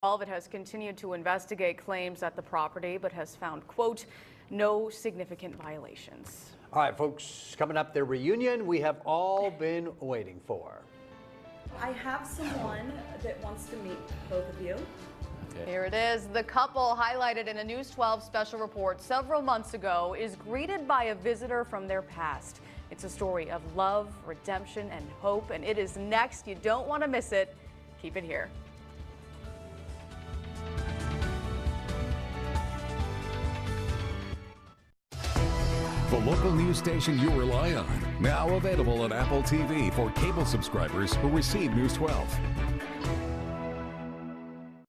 It has continued to investigate claims at the property, but has found, quote, no significant violations. All right, folks, coming up, the reunion we have all been waiting for. I have someone that wants to meet both of you. Okay. Here it is. The couple, highlighted in a News 12 special report several months ago, is greeted by a visitor from their past. It's a story of love, redemption, and hope, and it is next. You don't want to miss it. Keep it here. The local news station you rely on. Now available on Apple TV for cable subscribers who receive News 12.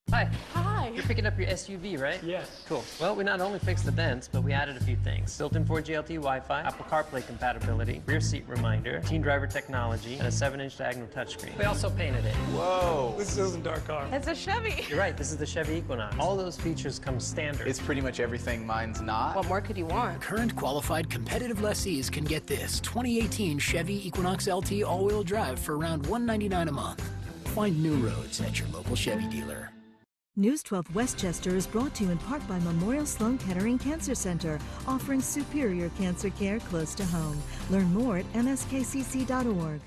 Hi. Hi. You're picking up your SUV, right? Yes. Cool. Well, we not only fixed the dents, but we added a few things. Built-in 4G LTE Wi-Fi, Apple CarPlay compatibility, rear seat reminder, teen driver technology, and a 7-inch diagonal touchscreen. We also painted it. Whoa. This isn't our car. It's a Chevy. You're right, this is the Chevy Equinox. All those features come standard. It's pretty much everything mine's not. What more could you want? Current qualified competitive lessees can get this 2018 Chevy Equinox LT all-wheel drive for around $199 a month. Find new roads at your local Chevy dealer. News 12 Westchester is brought to you in part by Memorial Sloan Kettering Cancer Center, offering superior cancer care close to home. Learn more at mskcc.org.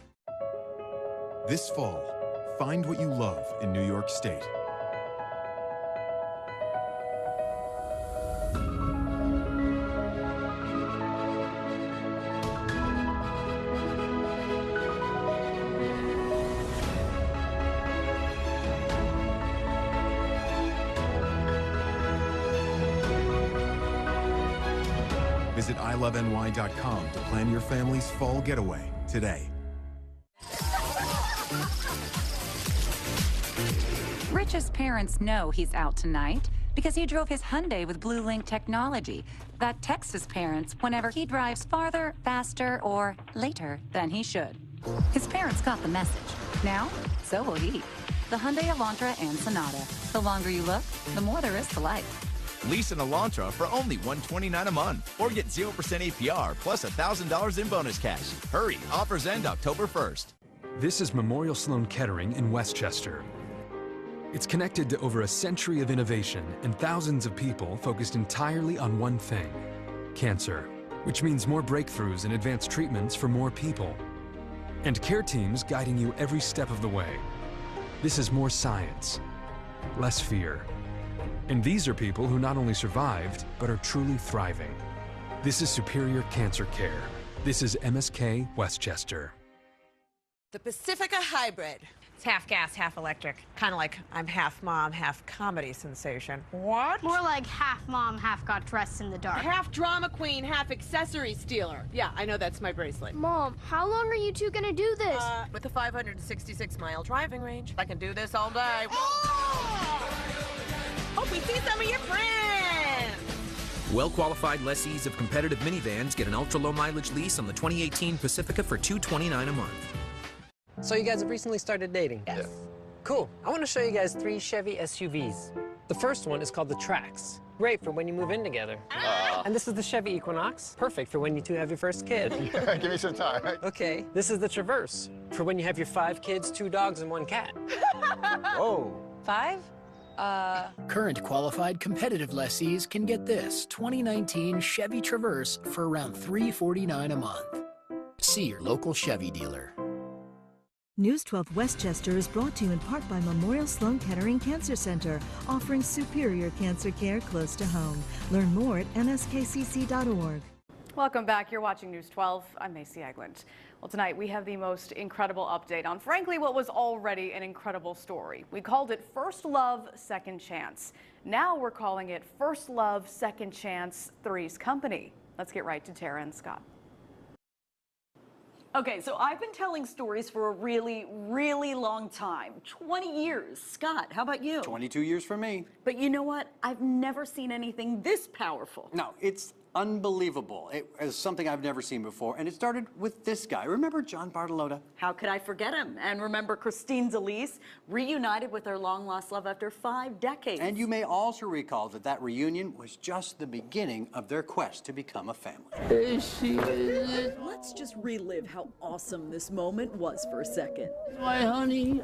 This fall, find what you love in New York State. Visit iloveny.com to plan your family's fall getaway today. Rich's parents know he's out tonight because he drove his Hyundai with Blue Link technology that texts his parents whenever he drives farther, faster, or later than he should. His parents got the message. Now, so will he. The Hyundai Elantra and Sonata. The longer you look, the more there is to life. Lease an Elantra for only $129 a month or get 0% APR plus $1,000 in bonus cash. Hurry, offers end October 1st. This is Memorial Sloan Kettering in Westchester. It's connected to over a century of innovation and thousands of people focused entirely on one thing, cancer, which means more breakthroughs and advanced treatments for more people. And care teams guiding you every step of the way. This is more science, less fear. And these are people who not only survived, but are truly thriving. This is superior cancer care. This is MSK Westchester. The Pacifica Hybrid. It's half gas, half electric. Kind of like I'm half mom, half comedy sensation. What? More like half mom, half got dressed in the dark. Half drama queen, half accessory stealer. Yeah, I know that's my bracelet. Mom, how long are you two gonna do this? With a 566-mile driving range, I can do this all day. Hope we see some of your friends! Well-qualified lessees of competitive minivans get an ultra-low mileage lease on the 2018 Pacifica for $229 a month. So you guys have recently started dating? Yes. Yeah. Cool. I want to show you guys 3 Chevy SUVs. The first one is called the Trax. Great for when you move in together. And this is the Chevy Equinox. Perfect for when you two have your first kid. Give me some time. Okay. This is the Traverse. For when you have your 5 kids, 2 dogs, and 1 cat. Whoa. 5? Current qualified competitive lessees can get this 2019 Chevy Traverse for around $349 a month. See your local Chevy dealer. News 12 Westchester is brought to you in part by Memorial Sloan Kettering Cancer Center, offering superior cancer care close to home. Learn more at mskcc.org. Welcome back. You're watching News 12. I'm Macy Eglund. Well, tonight we have the most incredible update on, frankly, what was already an incredible story. We called it First Love, Second Chance. Now we're calling it First Love, Second Chance, Three's Company. Let's get right to Tara and Scott. Okay, so I've been telling stories for a really, really long time. 20 years. Scott, how about you? 22 years for me. But you know what? I've never seen anything this powerful. No, it's unbelievable. It was something I've never seen before, and it started with this guy. Remember John Bartolotta? How could I forget him? And remember Christine DeLise, reunited with her long-lost love after 5 decades. And you may also recall that that reunion was just the beginning of their quest to become a family. Let's just relive how awesome this moment was for a second. My honey.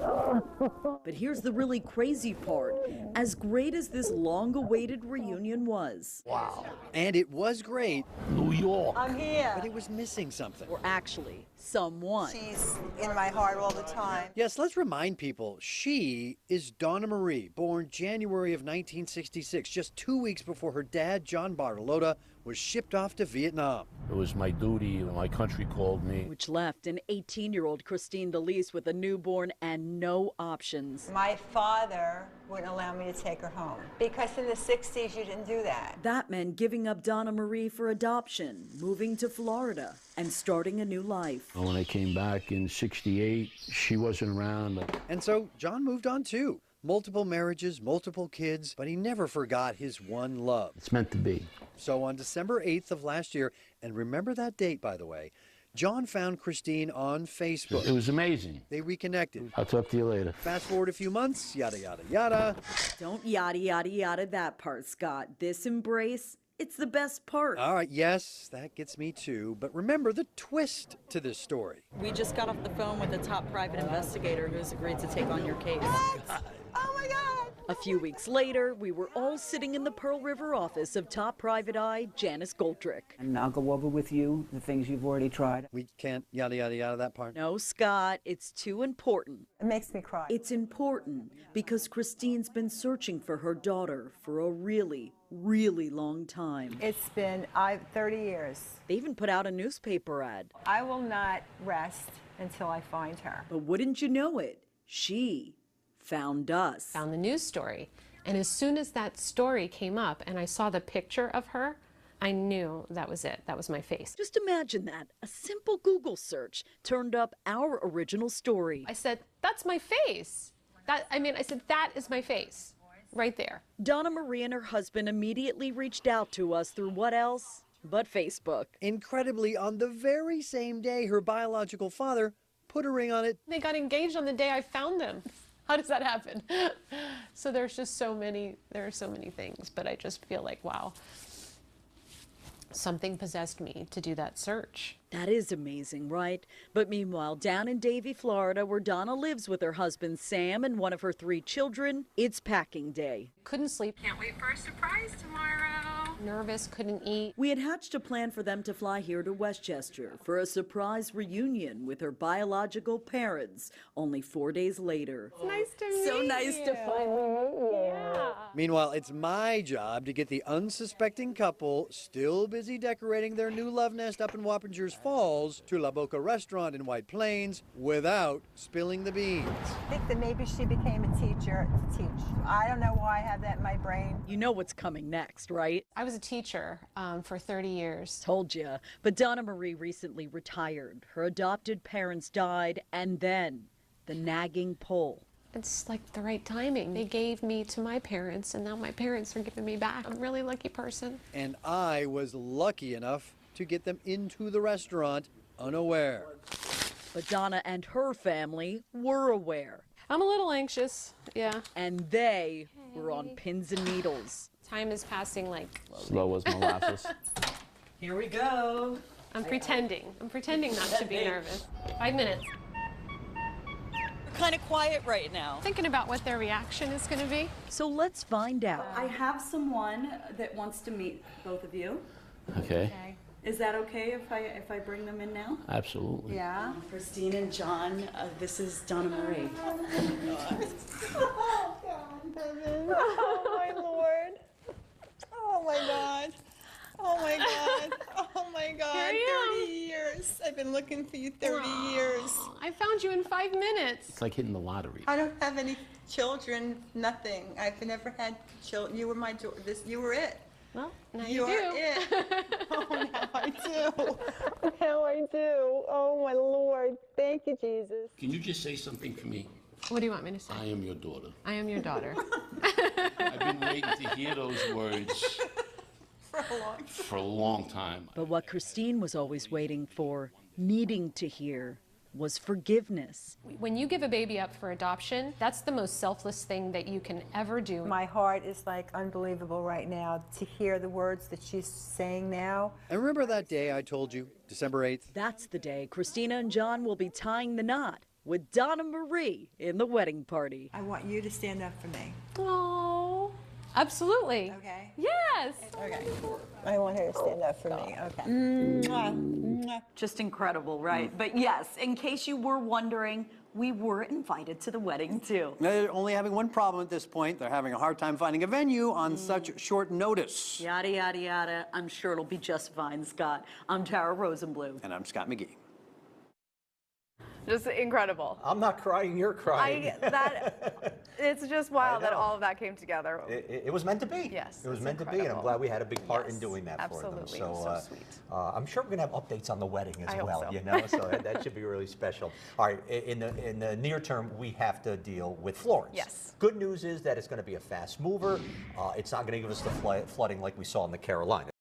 But here's the really crazy part. As great as this long-awaited reunion was. Wow. And it was great. New York. I'm here. But it was missing something. Or actually, someone. She's in my heart all the time. Yes, let's remind people, she is Donna Marie, born January of 1966, just 2 weeks before her dad, John Bartolotta, was shipped off to Vietnam. It was my duty. My country called me. Which left an 18-year-old Christine DeLise with a newborn and no options. My father wouldn't allow me to take her home because in the 60s you didn't do that. That meant giving up Donna Marie for adoption, moving to Florida, and starting a new life. When I came back in '68, she wasn't around. And so John moved on too. Multiple marriages, multiple kids, but he never forgot his one love. It's meant to be. So on December 8th of last year, and remember that date, by the way, John found Christine on Facebook. It was amazing. They reconnected. I'll talk to you later. Fast forward a few months, yada, yada, yada. Don't yada, yada, yada that part, Scott. This embrace, it's the best part. All right, yes, that gets me too. But remember the twist to this story. We just got off the phone with a top private investigator who's agreed to take on your case. Oh my God! A few weeks later, we were all sitting in the Pearl River office of top private eye Janice Goldrick. And I'll go over with you the things you've already tried. We can't yada, yada, yada that part. No, Scott, it's too important. It makes me cry. It's important because Christine's been searching for her daughter for a really, really long time. It's been 30 years. They even put out a newspaper ad. I will not rest until I find her. But wouldn't you know it, she found us. Found the news story. And as soon as that story came up and I saw the picture of her, I knew that was it. That was my face. Just imagine that. A simple Google search turned up our original story. I said, that's my face. I said, that is my face. Right there. Donna Marie and her husband immediately reached out to us through what else but Facebook. Incredibly, on the very same day her biological father put a ring on it. They got engaged on the day I found them. How does that happen? So there are so many things, but I just feel like, wow, something possessed me to do that search. That is amazing, right? But meanwhile, down in Davie, Florida, where Donna lives with her husband Sam and one of her 3 children, it's packing day. Couldn't sleep. Can't wait for a surprise tomorrow. Nervous, couldn't eat. We had hatched a plan for them to fly here to Westchester for a surprise reunion with her biological parents only 4 days later. It's nice to meet you. So nice to finally meet you. Yeah. Meanwhile, it's my job to get the unsuspecting couple, still busy decorating their new love nest up in Wappingers Falls, to La Boca Restaurant in White Plains without spilling the beans. I think that maybe she became a teacher to teach. I don't know why I have that in my brain. You know what's coming next, right? I was a teacher for 30 years. Told ya. But Donna Marie recently retired. Her adopted parents died, and then the nagging pull. It's like the right timing. They gave me to my parents, and now my parents are giving me back. I'm a really lucky person. And I was lucky enough to get them into the restaurant unaware. But Donna and her family were aware. I'm a little anxious, yeah. And they were on pins and needles. Time is passing like Slow as molasses. Here we go. I'm pretending. I'm pretending not to be nervous. 5 minutes. We're kind of quiet right now. Thinking about what their reaction is going to be. So let's find out. I have someone that wants to meet both of you. Okay. Is that okay if I bring them in now? Absolutely. Yeah. Christine and John, this is Donna Marie. Oh, God, heaven. Oh, my Lord. Oh, my God. Oh, my God. Oh, my God. 30 years. I've been looking for you 30 years. I found you in 5 minutes. It's like hitting the lottery. I don't have any children, nothing. I've never had children. You were my daughter. You were it. Well, now you do. You're it. Oh, now I do. Now I do. Oh, my Lord. Thank you, Jesus. Can you just say something for me? What do you want me to say? I am your daughter. I am your daughter. I've been waiting to hear those words For a long time. But what Christine was always waiting for, needing to hear, was forgiveness. When you give a baby up for adoption, that's the most selfless thing that you can ever do. My heart is like unbelievable right now to hear the words that she's saying now. And remember that day I told you, December 8th? That's the day Christina and John will be tying the knot with Donna Marie in the wedding party. I want you to stand up for me. Oh, absolutely. Okay. Yes. Okay. I want her to stand up for me. Okay. Mwah. Just incredible, right? But yes, in case you were wondering, we were invited to the wedding too. They're only having one problem at this point. They're having a hard time finding a venue on such short notice. Yada, yada, yada. I'm sure it'll be just fine, Scott. I'm Tara Rosenblum. And I'm Scott McGee. Just incredible. I'm not crying, you're crying. It's just wild that all of that came together. It was meant to be. Yes. It was meant to be, and I'm glad we had a big part in doing that for them. Absolutely. So sweet. I'm sure we're going to have updates on the wedding as I well, hope so. you know, so that should be really special. All right, in the near term, we have to deal with Florence. Yes. Good news is that it's going to be a fast mover. It's not going to give us the flooding like we saw in the Carolinas.